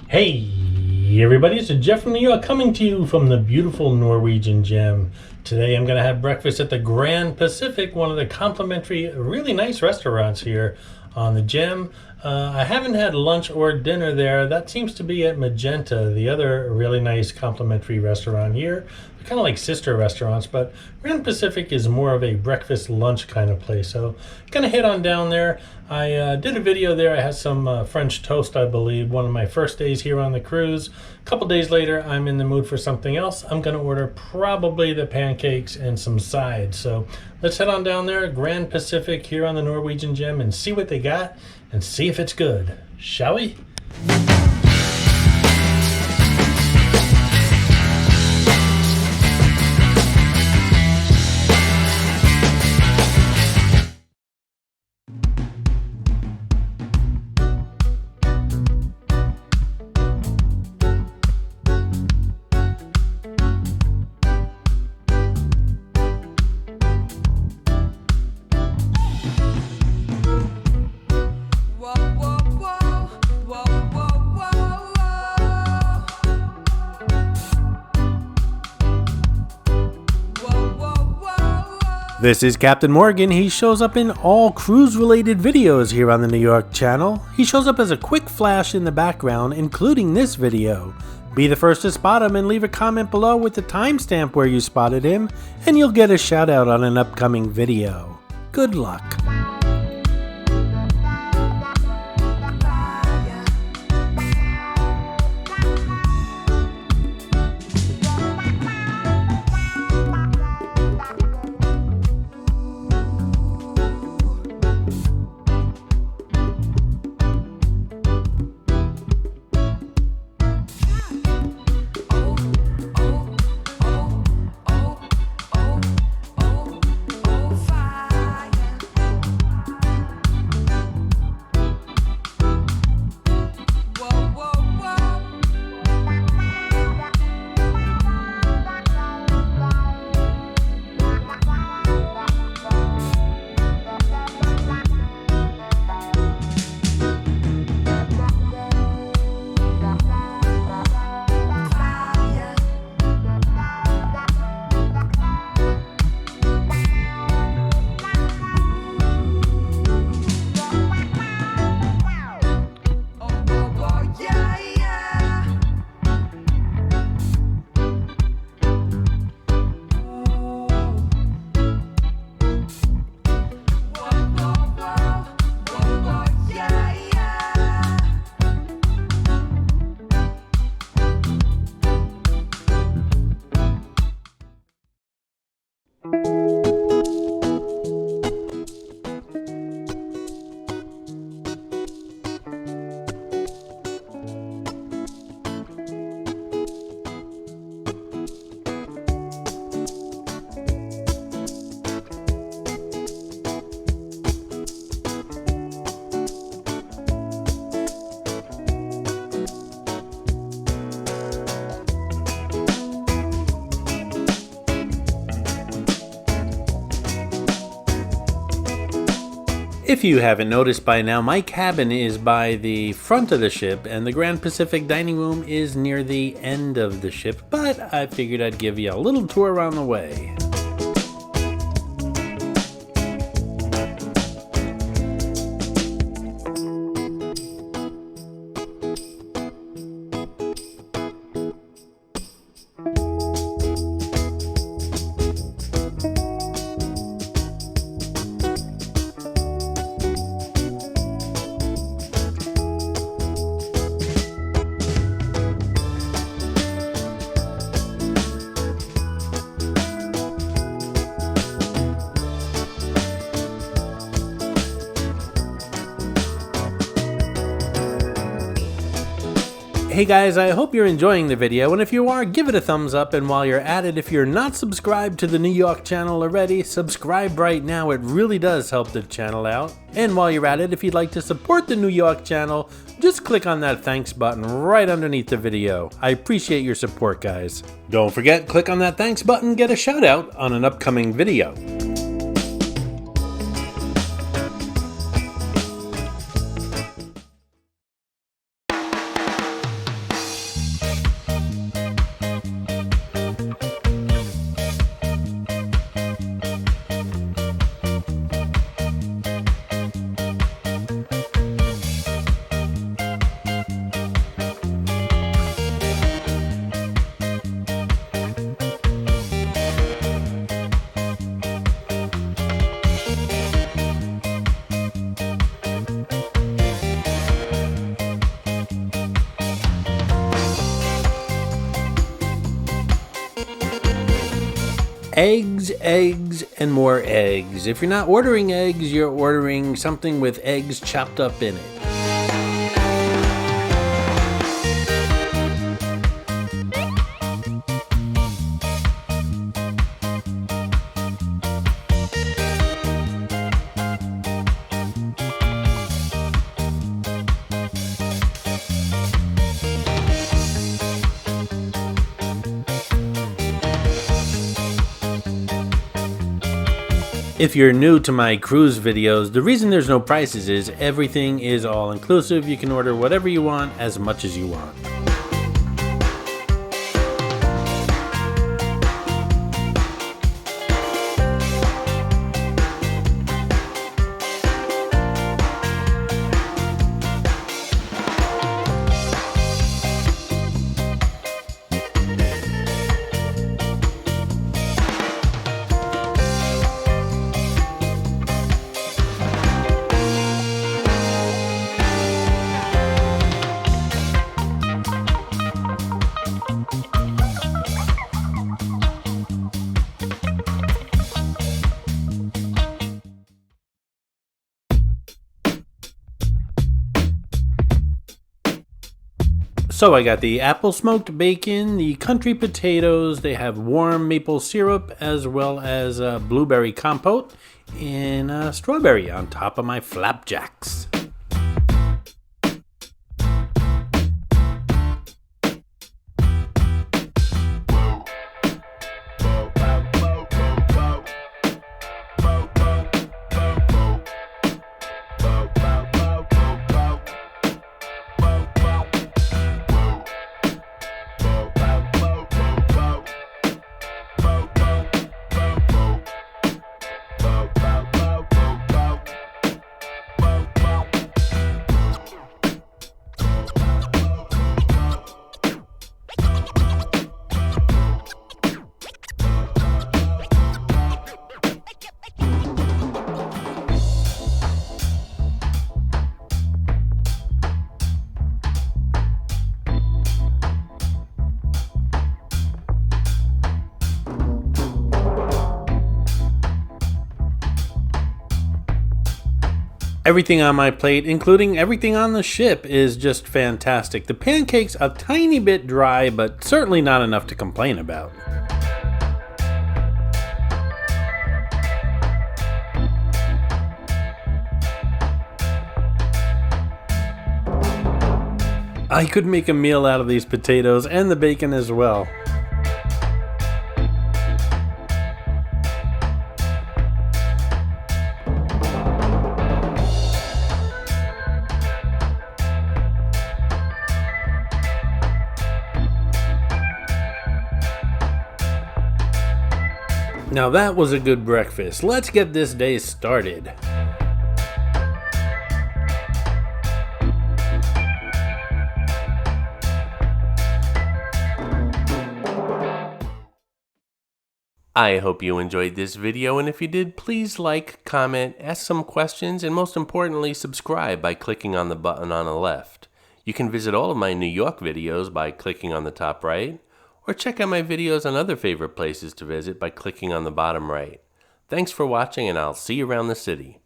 Hey everybody, it's Jeff from New York coming to you from the beautiful Norwegian gem. Today I'm going to have breakfast at the Grand Pacific, one of the complimentary, really nice restaurants here on the gem. I haven't had lunch or dinner there. That seems to be at Magenta, the other really nice complimentary restaurant here. They're kind of like sister restaurants, but Grand Pacific is more of a breakfast lunch kind of place. So gonna head on down there. I did a video there. I had some French toast, I believe, one of my first days here on the cruise. A couple days later, I'm in the mood for something else. I'm gonna order probably the pancakes and some sides. So let's head on down there, Grand Pacific here on the Norwegian gem, and see what they got and see if it's good. Shall we? This is Captain Morgan. He shows up in all cruise-related videos here on the New York channel. He shows up as a quick flash in the background, including this video. Be the first to spot him and leave a comment below with the timestamp where you spotted him, and you'll get a shout out on an upcoming video. Good luck. If you haven't noticed by now, my cabin is by the front of the ship and the Grand Pacific dining room is near the end of the ship, but I figured I'd give you a little tour around the way. Hey guys, I hope you're enjoying the video, and if you are, give it a thumbs up, and while you're at it, if you're not subscribed to the New York channel already, subscribe right now. It really does help the channel out. And while you're at it, if you'd like to support the New York channel, just click on that thanks button right underneath the video. I appreciate your support, guys. Don't forget, click on that thanks button, get a shout out on an upcoming video. Eggs, eggs, and more eggs. If you're not ordering eggs, you're ordering something with eggs chopped up in it. If you're new to my cruise videos, the reason there's no prices is everything is all inclusive. You can order whatever you want as much as you want. So I got the apple smoked bacon, the country potatoes, they have warm maple syrup, as well as blueberry compote, and strawberry on top of my flapjacks. Everything on my plate, including everything on the ship, is just fantastic. The pancakes a tiny bit dry, but certainly not enough to complain about. I could make a meal out of these potatoes and the bacon as well. Now that was a good breakfast. Let's get this day started. I hope you enjoyed this video, and if you did, please like, comment, ask some questions, and most importantly, subscribe by clicking on the button on the left. You can visit all of my New York videos by clicking on the top right, or check out my videos on other favorite places to visit by clicking on the bottom right. Thanks for watching, and I'll see you around the city.